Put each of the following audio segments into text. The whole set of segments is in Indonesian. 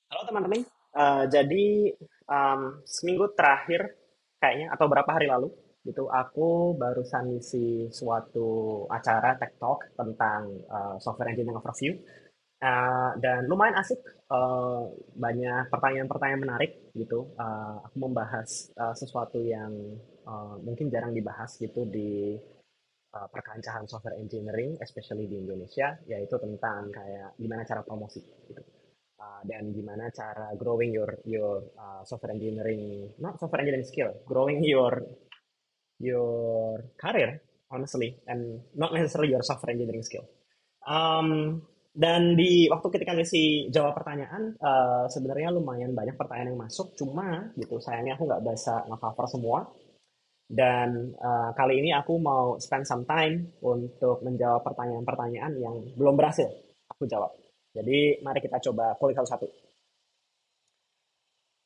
Halo teman-teman. Jadi seminggu terakhir kayaknya atau berapa hari lalu gitu aku barusan ngisi suatu acara Tech Talk tentang software engineering overview. Dan lumayan asik, banyak pertanyaan-pertanyaan menarik gitu. Aku membahas sesuatu yang mungkin jarang dibahas gitu di perkancahan software engineering, especially di Indonesia, yaitu tentang kayak gimana cara promosi gitu. Dan gimana cara growing your software engineering, not software engineering skill, growing your career honestly, and not necessarily your software engineering skill. Dan di waktu ketika ngisi jawab pertanyaan, sebenarnya lumayan banyak pertanyaan yang masuk, cuma gitu sayangnya aku nggak bisa nge-cover semua. Dan kali ini aku mau spend some time untuk menjawab pertanyaan-pertanyaan yang belum berhasil aku jawab. Jadi mari kita coba kulik satu-satu.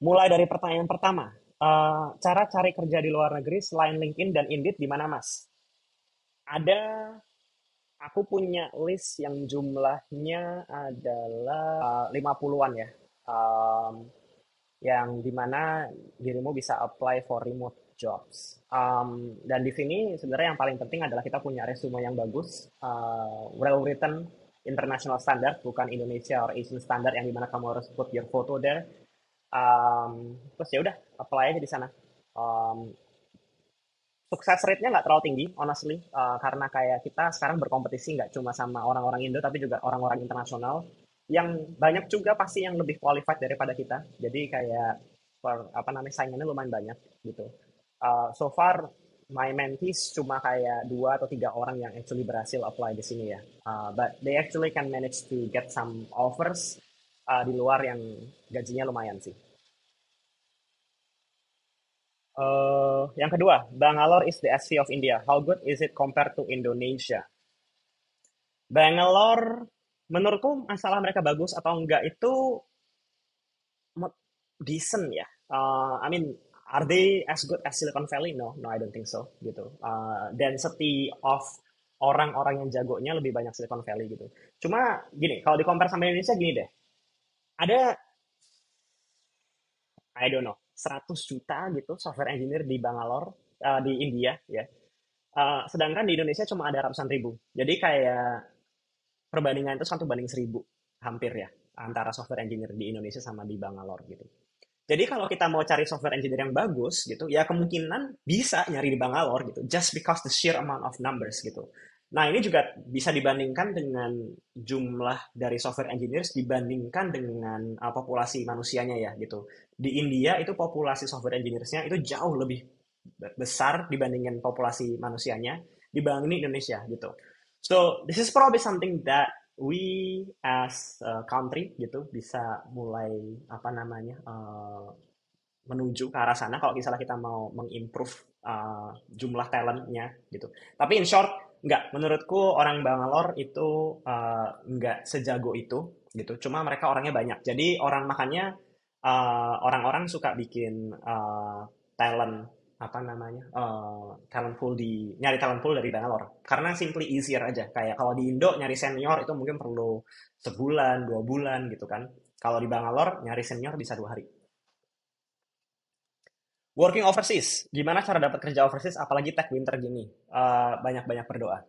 Mulai dari pertanyaan pertama. Cara cari kerja di luar negeri selain LinkedIn dan Indeed di mana, Mas? Ada, aku punya list yang jumlahnya adalah 50-an ya. Um, yang dimana dirimu bisa apply for remote jobs. Dan di sini sebenarnya yang paling penting adalah kita punya resume yang bagus, well written, international standard, bukan Indonesia or Asian standard yang dimana kamu harus put your photo there. Terus ya udah apply aja di sana. Um, Sukses rate-nya nggak terlalu tinggi, honestly, karena kayak kita sekarang berkompetisi nggak cuma sama orang-orang Indo, tapi juga orang-orang internasional, yang banyak juga pasti yang lebih qualified daripada kita. Jadi kayak apa namanya saingannya lumayan banyak gitu. So far my mentees cuma kayak dua atau tiga orang yang actually berhasil apply di sini ya. But they actually can manage to get some offers di luar yang gajinya lumayan sih. Yang kedua, Bangalore is the SC of India. How good is it compared to Indonesia? Bangalore, menurutku masalah mereka bagus atau enggak itu decent ya. I mean, are they as good as Silicon Valley? No, no, I don't think so. Gitu. Density of orang-orang yang jagonya lebih banyak Silicon Valley gitu. Cuma gini, kalau di compare sama Indonesia gini deh. Ada, I don't know, 100 juta gitu software engineer di Bangalore, di India ya. Sedangkan di Indonesia cuma ada ratusan ribu. Jadi kayak perbandingan itu 1 banding 1000 hampir ya antara software engineer di Indonesia sama di Bangalore gitu. Jadi kalau kita mau cari software engineer yang bagus gitu, ya kemungkinan bisa nyari di Bangalore gitu, just because the sheer amount of numbers gitu. Nah ini juga bisa dibandingkan dengan jumlah dari software engineers dibandingkan dengan populasi manusianya ya gitu. Di India itu populasi software engineers-nya itu jauh lebih besar dibandingkan populasi manusianya dibanding Indonesia gitu. So this is probably something that we as a country gitu bisa mulai apa namanya menuju ke arah sana kalau misalnya kita mau mengimprove jumlah talentnya gitu. Tapi in short, nggak. Menurutku orang Bangalore itu nggak sejago itu gitu. Cuma mereka orangnya banyak. Jadi orang makanya orang-orang suka bikin talent apa namanya talent pool di nyari talent pool dari Bangalore karena simply easier aja. Kayak kalau di Indo nyari senior itu mungkin perlu sebulan 2 bulan gitu kan. Kalau di Bangalore nyari senior bisa 2 hari. Working overseas, gimana cara dapat kerja overseas apalagi tech winter gini? Banyak-banyak berdoa.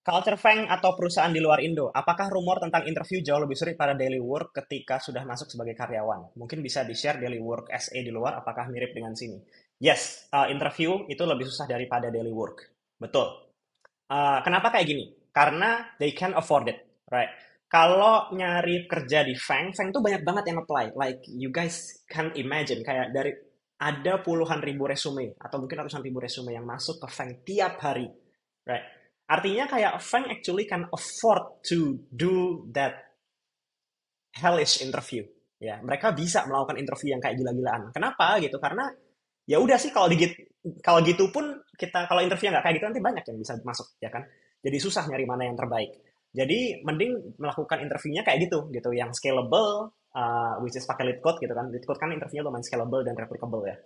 Culture Fang atau perusahaan di luar Indo, apakah rumor tentang interview jauh lebih sulit pada daily work ketika sudah masuk sebagai karyawan? Mungkin bisa di-share daily work SE di luar, apakah mirip dengan sini? Yes, interview itu lebih susah daripada daily work. Betul. Kenapa kayak gini? Karena they can afford it, right? Kalau nyari kerja di Fang tuh banyak banget yang apply. Like you guys can imagine kayak dari ada puluhan ribu resume atau mungkin ratusan ribu resume yang masuk ke Fang tiap hari, right? Artinya kayak Fang actually can afford to do that hellish interview. Ya, mereka bisa melakukan interview yang kayak gila-gilaan. Kenapa gitu? Karena ya udah sih kalau gitu pun kita kalau interview nggak kayak gitu nanti banyak yang bisa masuk ya kan. Jadi susah nyari mana yang terbaik. Jadi mending melakukan interviewnya kayak gitu yang scalable, which is pakai lead code gitu kan. Lead code kan interviewnya lumayan scalable dan replicable ya.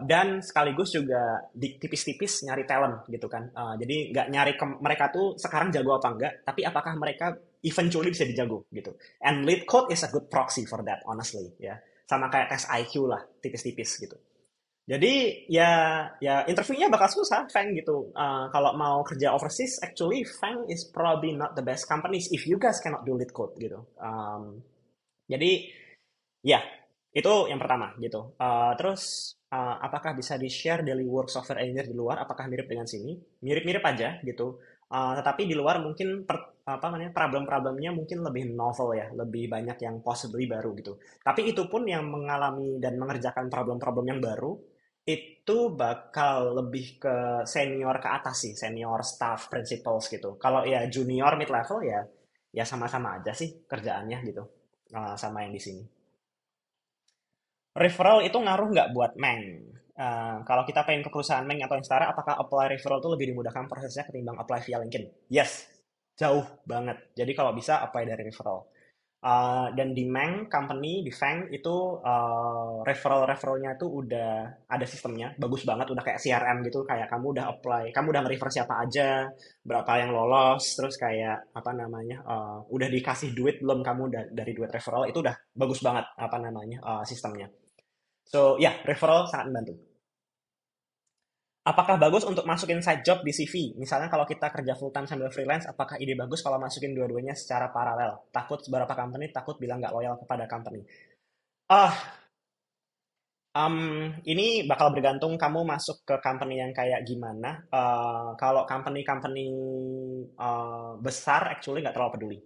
Dan sekaligus juga tipis-tipis nyari talent gitu kan. Jadi nggak nyari mereka tuh sekarang jago apa enggak, tapi apakah mereka eventually bisa dijago gitu. And lead code is a good proxy for that, honestly, ya. Sama kayak tes IQ lah, tipis-tipis gitu. Jadi ya interviewnya bakal susah, Fang gitu. Kalau mau kerja overseas, actually Fang is probably not the best companies if you guys cannot do lead code gitu. Jadi ya itu yang pertama gitu. Terus apakah bisa di-share daily work software engineer di luar? Apakah mirip dengan sini? Mirip-mirip aja gitu. Tetapi di luar mungkin apa namanya problem-problemnya mungkin lebih novel ya, lebih banyak yang possibly baru gitu. Tapi itu pun yang mengalami dan mengerjakan problem-problem yang baru itu bakal lebih ke senior ke atas sih, senior staff, principals gitu. Kalau ya junior mid level ya sama-sama aja sih kerjaannya gitu. Sama yang di sini. Referral itu ngaruh nggak buat Meng? Kalau kita pengen ke perusahaan Meng atau Instara, apakah apply referral itu lebih dimudahkan prosesnya ketimbang apply via LinkedIn? Yes, jauh banget. Jadi kalau bisa apply dari referral. Dan di Meng company di Fang itu referralnya itu udah ada sistemnya, bagus banget, udah kayak CRM gitu, kayak kamu udah apply, kamu udah nge-refer siapa aja, berapa yang lolos, terus kayak apa namanya, udah dikasih duit belum kamu dari duit referral, itu udah bagus banget apa namanya sistemnya. So ya, yeah, referral sangat membantu. Apakah bagus untuk masukin side job di CV? Misalnya kalau kita kerja full time sambil freelance, apakah ide bagus kalau masukin dua-duanya secara paralel? Takut beberapa company takut bilang nggak loyal kepada company. Ah, ini bakal bergantung kamu masuk ke company yang kayak gimana. Kalau company-company besar, actually nggak terlalu peduli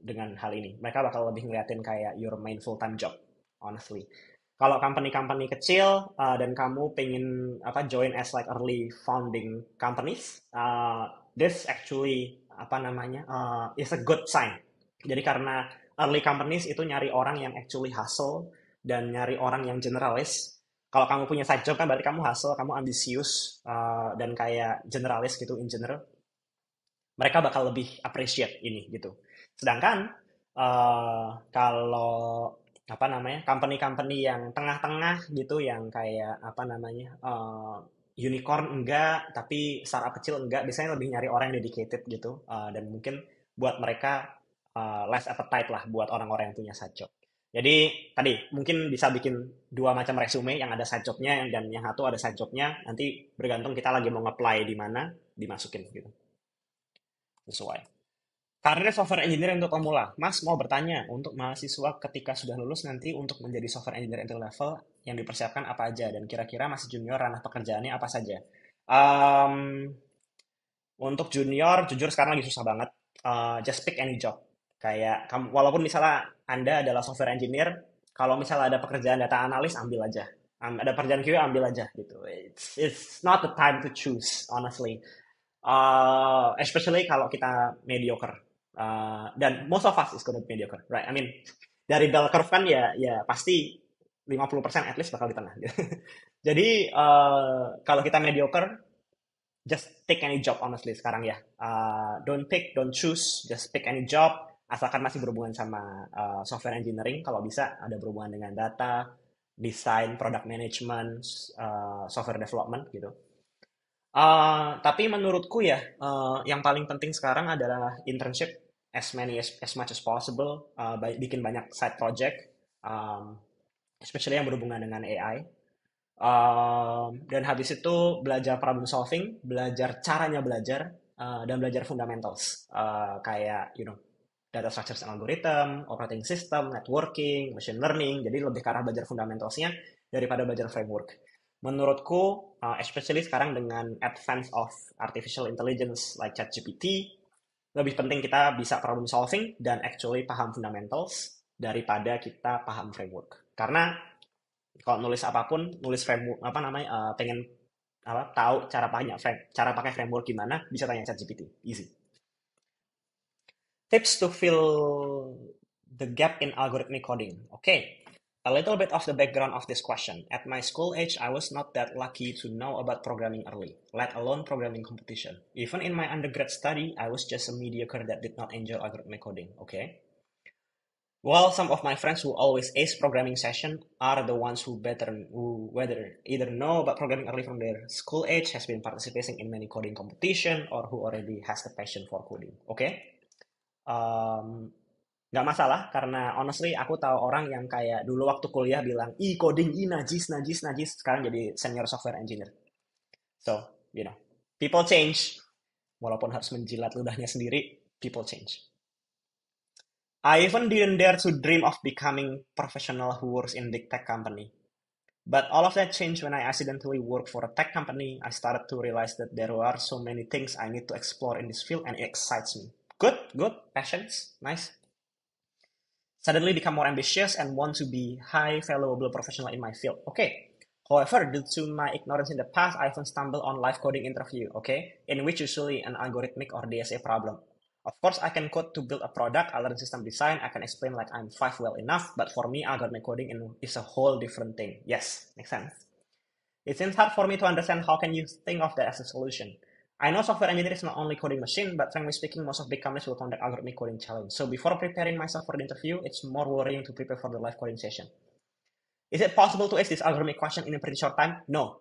dengan hal ini. Mereka bakal lebih ngeliatin kayak your main full-time job, honestly. Kalau company-company kecil dan kamu pengen apa join as like early founding companies, this actually apa namanya is a good sign. Jadi karena early companies itu nyari orang yang actually hustle dan nyari orang yang generalis. Kalau kamu punya side job kan berarti kamu hustle, kamu ambisius dan kayak generalis gitu in general. Mereka bakal lebih appreciate ini gitu. Sedangkan kalau apa namanya company-company yang tengah-tengah gitu, yang kayak apa namanya unicorn enggak, tapi startup kecil enggak, biasanya lebih nyari orang yang dedicated gitu dan mungkin buat mereka less appetite lah buat orang-orang yang punya side job. Jadi tadi mungkin bisa bikin dua macam resume yang ada side jobnya dan yang satu ada side jobnya. Nanti bergantung kita lagi mau nge-apply di mana, dimasukin gitu sesuai. Karir software engineer untuk pemula. Mas mau bertanya, untuk mahasiswa ketika sudah lulus nanti untuk menjadi software engineer entry level yang dipersiapkan apa aja dan kira-kira masih junior ranah pekerjaannya apa saja? Um, untuk junior, jujur sekarang lagi susah banget. Just pick any job. Kayak kamu, walaupun misalnya Anda adalah software engineer, kalau misalnya ada pekerjaan data analis, ambil aja. Ada pekerjaan QA, ambil aja gitu. It's not the time to choose, honestly. Especially kalau kita mediocre. Dan most of us is gonna be mediocre, right? I mean, dari bell curve kan ya pasti 50% at least bakal di tengah. Jadi kalau kita mediocre, just take any job honestly sekarang ya. Don't pick, don't choose, just pick any job asalkan masih berhubungan sama software engineering. Kalau bisa ada berhubungan dengan data, desain, product management, software development gitu. Tapi menurutku ya, yang paling penting sekarang adalah internship as much as possible, bikin banyak side project, um, especially yang berhubungan dengan AI. Dan habis itu belajar problem solving, belajar caranya belajar, dan belajar fundamentals, kayak data structures and algorithm, operating system, networking, machine learning. Jadi lebih ke arah belajar fundamentalsnya daripada belajar framework. Menurutku, especially sekarang dengan advance of artificial intelligence like ChatGPT, lebih penting kita bisa problem solving dan actually paham fundamentals daripada kita paham framework. Karena kalau nulis apapun, nulis framework apa namanya, pengen apa tahu cara pakai framework gimana, bisa tanya ChatGPT, easy. Tips to fill the gap in algorithmic coding. Okay, a little bit of the background of this question. At my school age, I was not that lucky to know about programming early, let alone programming competition. Even in my undergrad study, I was just a mediocre that did not enjoy algorithmic coding. Okay. Well, some of my friends who always ace programming session are the ones who whether either know about programming early from their school age, has been participating in many coding competition, or who already has the passion for coding. Okay. Um, nggak masalah karena honestly aku tahu orang yang kayak dulu waktu kuliah bilang, ih coding ih najis najis najis, sekarang jadi senior software engineer. So, you know, people change. Walaupun harus menjilat ludahnya sendiri, people change. I even didn't dare to dream of becoming professional who works in big tech company. But all of that changed when I accidentally worked for a tech company. I started to realize that there are so many things I need to explore in this field, and it excites me. Good, good, passions, nice. Suddenly become more ambitious and want to be high valuable professional in my field. Okay. However, due to my ignorance in the past, I often stumble on live coding interview, okay, in which usually an algorithmic or DSA problem. Of course, I can code to build a product, I learn system design, I can explain like I'm five well enough, but for me, algorithmic coding is a whole different thing. Yes, makes sense. It seems hard for me to understand how can you think of that as a solution. I know software engineer is not only coding machine, but frankly speaking, most of big companies will conduct algorithmic coding challenge. So before preparing myself for the interview, it's more worrying to prepare for the live coding session. Is it possible to ask this algorithmic question in a pretty short time? No.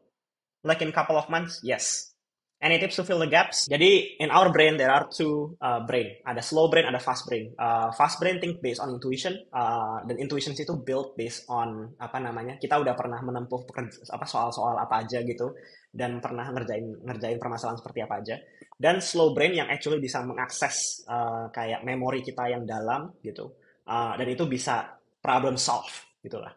Like in a couple of months? Yes. Any tips to fill the gaps? Jadi in our brain there are two brain. Ada slow brain, ada fast brain. Fast brain think based on intuition, dan intuition itu build based on apa namanya? Kita udah pernah menempuh soal-soal apa aja gitu, dan pernah ngerjain permasalahan seperti apa aja. Dan slow brain yang actually bisa mengakses kayak memori kita yang dalam gitu, dan itu bisa problem solve gitulah.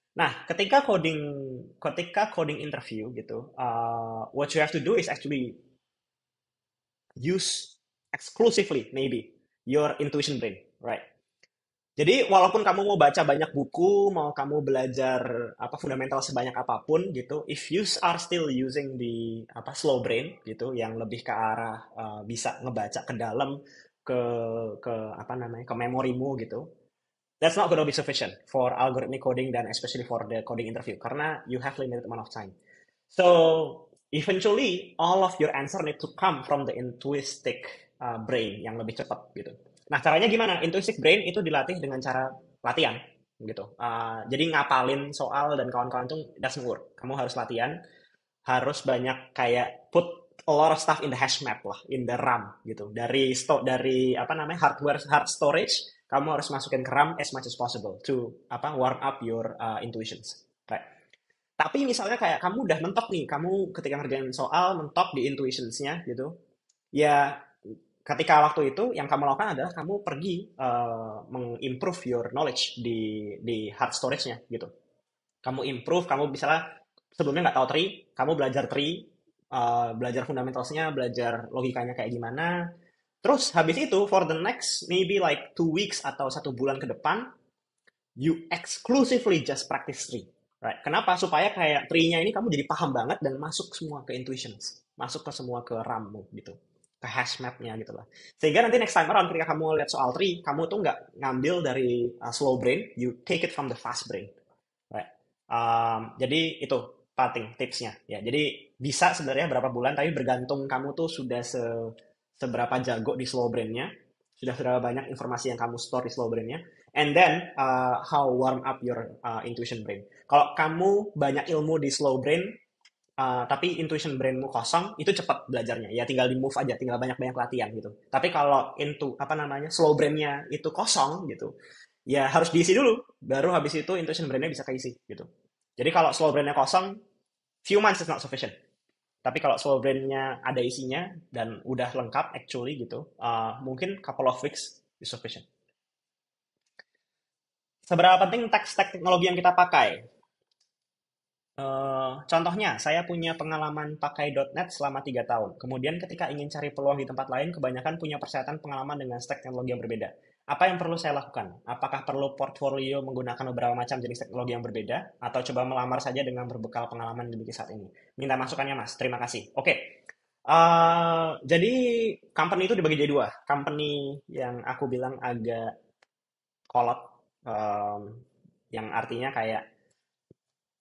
Nah, ketika coding interview gitu, what you have to do is actually use exclusively maybe your intuition brain, right? Jadi walaupun kamu mau baca banyak buku, mau kamu belajar apa fundamental sebanyak apapun gitu, if you are still using the apa slow brain gitu, yang lebih ke arah bisa ngebaca ke dalam ke ke apa namanya ke memorimu gitu, that's not going to be sufficient for algorithmic coding dan especially for the coding interview karena you have limited amount of time. So eventually all of your answer need to come from the intuitive brain yang lebih cepat gitu. Nah caranya gimana? Intuitive brain itu dilatih dengan cara latihan gitu. Jadi ngapalin soal dan kawan-kawan itu doesn't work. Kamu harus latihan, harus banyak kayak put a lot of stuff in the hash map lah, in the RAM gitu. Dari apa namanya hard storage, kamu harus masukin ke RAM as much as possible to apa warm up your intuitions. Right. Tapi misalnya kayak kamu udah mentok nih, kamu ketika ngerjain soal mentok di intuitionsnya gitu, ya ketika waktu itu yang kamu lakukan adalah kamu pergi mengimprove your knowledge di hard storage-nya gitu. Kamu improve, kamu misalnya sebelumnya nggak tahu tree, kamu belajar tree, belajar fundamentalsnya, belajar logikanya kayak gimana. Terus habis itu for the next maybe like 2 weeks atau 1 bulan ke depan, you exclusively just practice tree. Right? Kenapa? Supaya kayak tree-nya ini kamu jadi paham banget dan masuk semua ke intuitions, masuk ke semua ke RAM-mu gitu, ke hash map-nya gitu lah. Sehingga nanti next time around ketika kamu lihat soal tree, kamu tuh nggak ngambil dari slow brain, you take it from the fast brain. Right. Jadi itu penting tipsnya ya. Jadi bisa sebenarnya berapa bulan, tapi bergantung kamu tuh sudah seberapa jago di slow brain-nya, sudah seberapa banyak informasi yang kamu store di slow brain-nya, and then how warm up your intuition brain. Kalau kamu banyak ilmu di slow brain, tapi intuition brainmu kosong, itu cepat belajarnya. Ya tinggal di move aja, tinggal banyak-banyak latihan gitu. Tapi kalau apa namanya slow brainnya itu kosong gitu, ya harus diisi dulu. Baru habis itu intuition brainnya bisa keisi gitu. Jadi kalau slow brainnya kosong, few months is not sufficient. Tapi kalau slow brainnya ada isinya dan udah lengkap actually gitu, mungkin couple of weeks is sufficient. Seberapa penting tech teknologi yang kita pakai? Contohnya, saya punya pengalaman pakai .NET selama 3 tahun. Kemudian ketika ingin cari peluang di tempat lain, kebanyakan punya persyaratan pengalaman dengan stack teknologi yang berbeda. Apa yang perlu saya lakukan? Apakah perlu portfolio menggunakan beberapa macam jenis teknologi yang berbeda? Atau coba melamar saja dengan berbekal pengalaman yang dimiliki saat ini? Minta masukannya, Mas. Terima kasih. Oke. Jadi, company itu dibagi jadi dua. Company yang aku bilang agak kolot, yang artinya kayak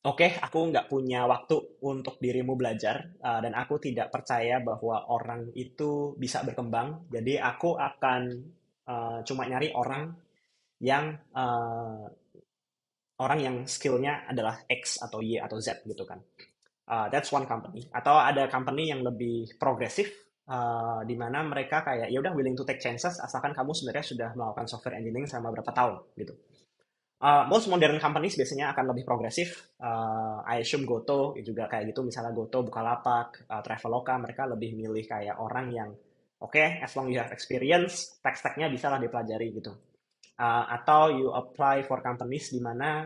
oke, aku nggak punya waktu untuk dirimu belajar, dan aku tidak percaya bahwa orang itu bisa berkembang. Jadi aku akan cuma nyari yang uh, orang yang skillnya adalah X atau Y atau Z gitu kan. That's one company. Atau ada company yang lebih progresif, di mana mereka kayak ya udah willing to take chances asalkan kamu sebenarnya sudah melakukan software engineering selama berapa tahun gitu. Most modern companies biasanya akan lebih progresif. I assume Goto juga kayak gitu. Misalnya Goto, Bukalapak, Traveloka, mereka lebih milih kayak orang yang oke, as long you have experience, tech-stacknya bisa lah dipelajari gitu. Atau you apply for companies di mana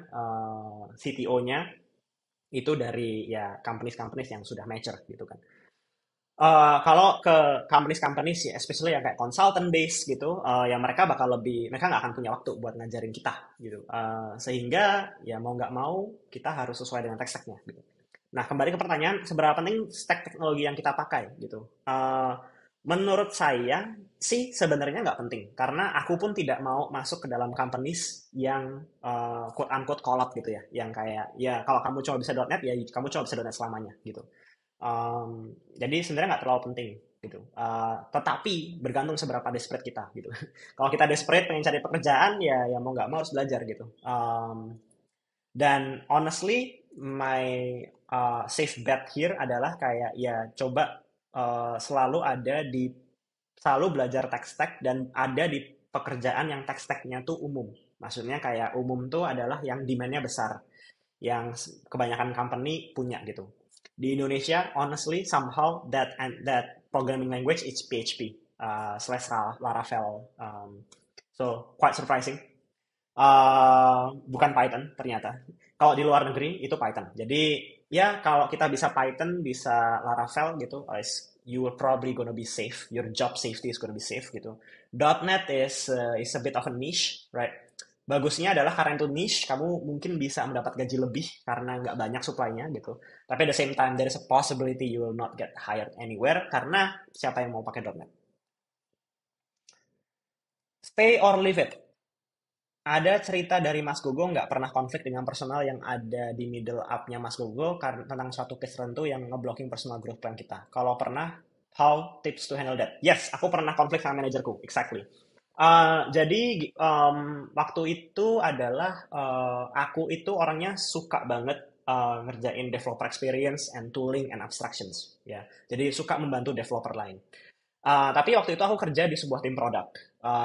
CTO-nya itu dari ya companies-companies yang sudah mature gitu kan. Kalau ke companies-companies ya, especially yang kayak consultant base gitu, ya mereka bakal lebih, mereka nggak akan punya waktu buat ngajarin kita gitu. Sehingga ya mau nggak mau kita harus sesuai dengan tech stack-nya gitu. Nah, kembali ke pertanyaan, seberapa penting stack teknologi yang kita pakai gitu. Menurut saya sih sebenarnya nggak penting, karena aku pun tidak mau masuk ke dalam companies yang quote unquote kolot gitu ya, yang kayak ya kalau kamu cuma bisa .NET ya kamu cuma bisa .NET selamanya gitu. Jadi sebenarnya nggak terlalu penting gitu. Tetapi bergantung seberapa desperate kita gitu. Kalau kita desperate pengen cari pekerjaan ya mau nggak mau harus belajar gitu. Dan honestly my safe bet here adalah kayak ya coba selalu ada di selalu belajar tech stack dan ada di pekerjaan yang tech stacknya tuh umum. Maksudnya kayak umum tuh adalah yang demand-nya besar, yang kebanyakan company punya gitu. Di Indonesia, honestly, somehow that programming language is PHP slash Laravel. So quite surprising. Bukan Python ternyata. Kalau di luar negeri itu Python. Jadi ya kalau kita bisa Python, bisa Laravel gitu, you will probably gonna be safe. Your job safety is gonna be safe gitu. .NET is a bit of a niche, right? Bagusnya adalah karena itu niche, kamu mungkin bisa mendapat gaji lebih karena nggak banyak supply-nya gitu. Tapi at the same time, there is a possibility you will not get hired anywhere karena siapa yang mau pakai .NET. Stay or leave it. Ada cerita dari Mas Gogo nggak pernah konflik dengan personal yang ada di middle up-nya Mas Gogo karena tentang suatu case tertentu yang ngeblocking personal growth plan kita. Kalau pernah, how tips to handle that? Yes, aku pernah konflik sama manajerku, exactly. Jadi waktu itu adalah aku itu orangnya suka banget ngerjain developer experience and tooling and abstractions ya. Jadi suka membantu developer lain. Tapi waktu itu aku kerja di sebuah tim produk,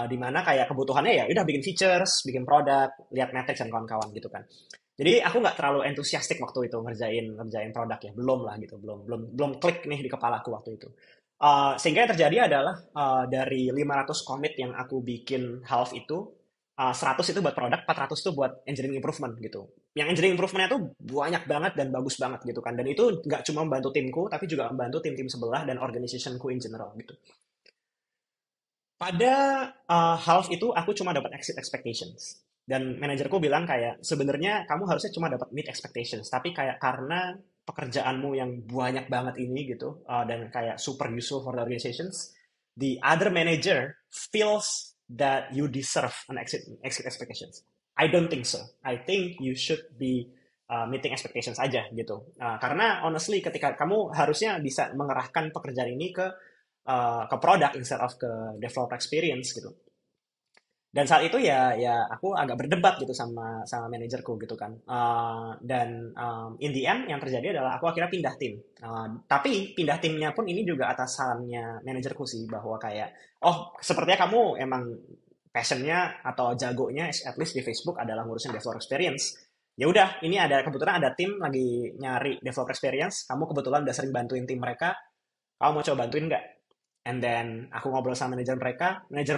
di mana kayak kebutuhannya ya udah bikin features, bikin produk, lihat metrics dan kawan-kawan gitu kan. Jadi aku nggak terlalu entusiastik waktu itu ngerjain ngerjain produk ya, belum lah gitu, belum belum belum klik nih di kepalaku waktu itu. Sehingga yang terjadi adalah dari 500 commit yang aku bikin half itu, 100 itu buat produk, 400 itu buat engineering improvement gitu. Yang engineering improvementnya tuh banyak banget dan bagus banget gitu kan. Dan itu nggak cuma membantu timku, tapi juga membantu tim-tim sebelah dan organizationku in general gitu. Pada half itu aku cuma dapat exit expectations. Dan manajerku bilang kayak sebenarnya kamu harusnya cuma dapat meet expectations, tapi kayak karena pekerjaanmu yang banyak banget ini gitu dan kayak super useful for the organizations, the other manager feels that you deserve an exit expectations. I don't think so. I think you should be meeting expectations aja gitu. Karena honestly ketika kamu harusnya bisa mengerahkan pekerjaan ini ke produk instead of ke developer experience gitu. Dan saat itu ya aku agak berdebat gitu sama sama manajerku gitu kan. Dan in the end yang terjadi adalah aku akhirnya pindah tim. Tapi pindah timnya pun ini juga atas sarannya manajerku sih bahwa kayak oh sepertinya kamu emang passionnya atau jagonya at least di Facebook adalah ngurusin developer experience. Ya udah, ini ada kebetulan ada tim lagi nyari developer experience. Kamu kebetulan udah sering bantuin tim mereka. Kamu mau coba bantuin nggak? And then aku ngobrol sama manajer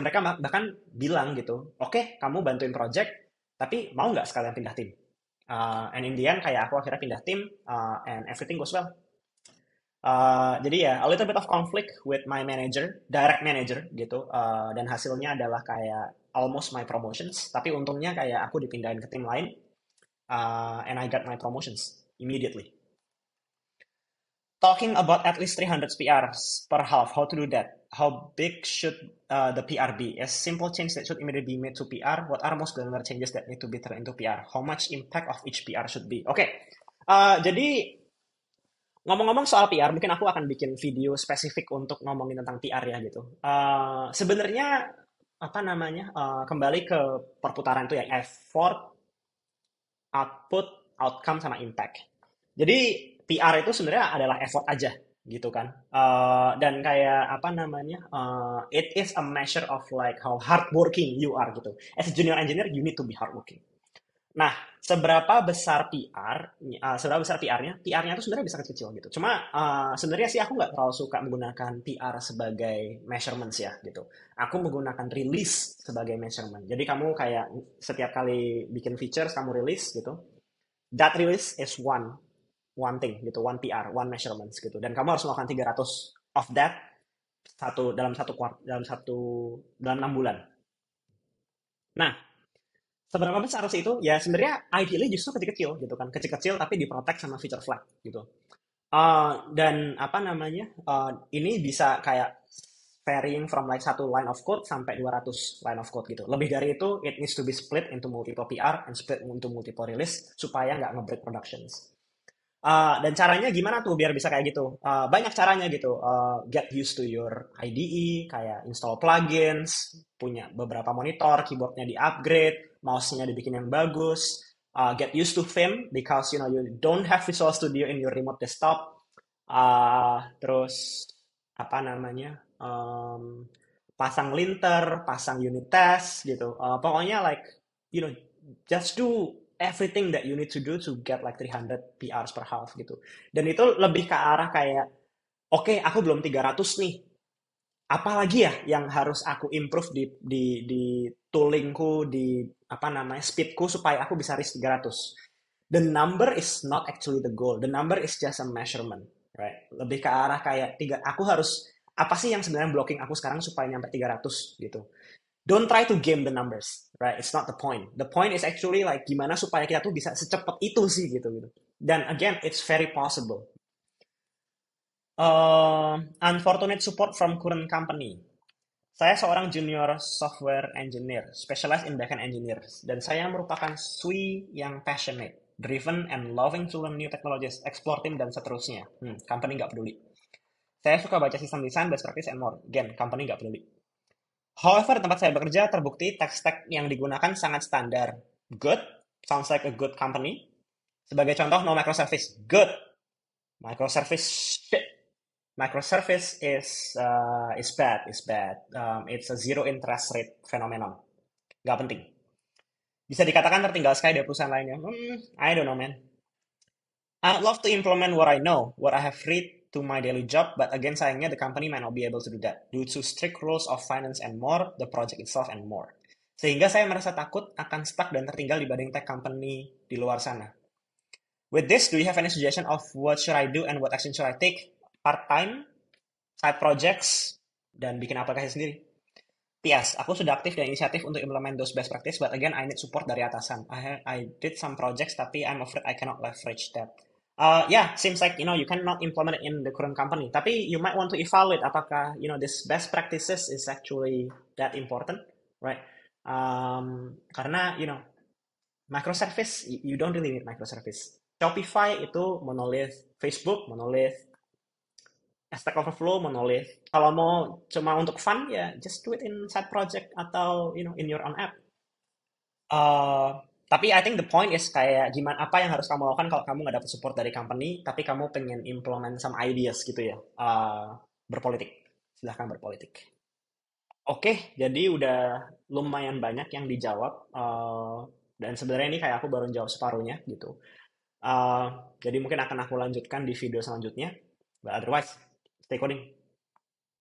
mereka bahkan bilang gitu, oke, kamu bantuin project, tapi mau nggak sekalian pindah tim? And in the end kayak aku akhirnya pindah tim, and everything goes well. Jadi ya a little bit of conflict with my manager, direct manager gitu, dan hasilnya adalah kayak almost my promotions, tapi untungnya kayak aku dipindahin ke tim lain, and I got my promotions immediately. Talking about at least 300 PRs per half, how to do that? How big should the PR be? A simple change that should immediately be made to PR. What are most granular changes that need to be turned into PR? How much impact of each PR should be? Oke, jadi ngomong-ngomong soal PR, mungkin aku akan bikin video spesifik untuk ngomongin tentang PR ya gitu. Sebenarnya apa namanya? Kembali ke perputaran itu ya, effort, output, outcome sama impact. Jadi PR itu sebenarnya adalah effort aja gitu kan. Dan kayak apa namanya, it is a measure of like how hardworking you are gitu. As a junior engineer, you need to be hardworking. Nah, seberapa besar PR, seberapa besar PR-nya? PR-nya itu sebenarnya bisa kecil gitu. Cuma sebenarnya sih aku nggak terlalu suka menggunakan PR sebagai measurements ya gitu. Aku menggunakan release sebagai measurement. Jadi kamu kayak setiap kali bikin features kamu release gitu. That release is one thing gitu, one PR, one measurements gitu. Dan kamu harus melakukan 300 of that dalam 6 bulan. Nah, seberapa besar sih itu? Ya sebenarnya ideally justru kecil-kecil gitu kan, kecil-kecil tapi diprotek sama feature flag gitu. Dan apa namanya? Ini bisa kayak varying from like satu line of code sampai 200 line of code gitu. Lebih dari itu, it needs to be split into multiple PR and split into multiple release supaya nggak nge-break productions. Dan caranya gimana tuh biar bisa kayak gitu? Banyak caranya gitu. Get used to your IDE, kayak install plugins, punya beberapa monitor, keyboardnya di-upgrade, mouse-nya dibikin yang bagus. Get used to Vim because you don't have Visual Studio in your remote desktop. Terus apa namanya? Pasang linter, pasang unit test gitu. Pokoknya like you know just do everything that you need to do to get like 300 PRs per half gitu. Dan itu lebih ke arah kayak, oke, aku belum 300 nih. Apalagi ya yang harus aku improve di toolingku, di apa namanya, speedku supaya aku bisa reach 300. The number is not actually the goal. The number is just a measurement, right? Lebih ke arah kayak aku harus apa sih yang sebenarnya blocking aku sekarang supaya nyampe 300 gitu. Don't try to game the numbers, right? It's not the point. The point is actually like gimana supaya kita tuh bisa secepat itu sih gitu. Dan again, it's very possible. Unfortunate support from current company. Saya seorang junior software engineer, specialized in backend engineers, dan saya merupakan SWE yang passionate, driven, and loving to learn new technologies, explore team, dan seterusnya. Company nggak peduli. Saya suka baca sistem desain, best practice, and more. Again, company nggak peduli. However, tempat saya bekerja terbukti tech stack yang digunakan sangat standar. Good, sounds like a good company. Sebagai contoh, no microservice. Good. Microservice, shit. Microservice is bad, is bad. It's a zero interest rate phenomenon. Gak penting. Bisa dikatakan tertinggal sekali dari perusahaan lainnya. I don't know, man. I'd love to implement what I know, what I have read to my daily job, but again, sayangnya the company might not be able to do that due to strict rules of finance and more, the project itself and more. Sehingga saya merasa takut akan stuck dan tertinggal dibanding tech company di luar sana. With this, do you have any suggestion of what should I do and what action should I take? Part-time, side projects, dan bikin aplikasi sendiri. PS, aku sudah aktif dan inisiatif untuk implement those best practice, but again, I need support dari atasan. I did some projects, tapi I'm afraid I cannot leverage that. Yeah, seems like you cannot implement it in the current company. Tapi you might want to evaluate apakah this best practices is actually that important, right? Karena microservice you don't really need microservice. Shopify itu monolith, Facebook monolith, Stack Overflow monolith. Kalau mau cuma untuk fun ya just do it in side project atau in your own app. Uh, tapi I think the point is kayak gimana apa yang harus kamu lakukan kalau kamu nggak dapat support dari company, tapi kamu pengen implement some ideas gitu ya. Berpolitik. Silahkan berpolitik. Oke, jadi udah lumayan banyak yang dijawab. Dan sebenarnya ini kayak aku baru jawab separuhnya gitu. Uh, jadi mungkin akan aku lanjutkan di video selanjutnya. But otherwise, stay coding.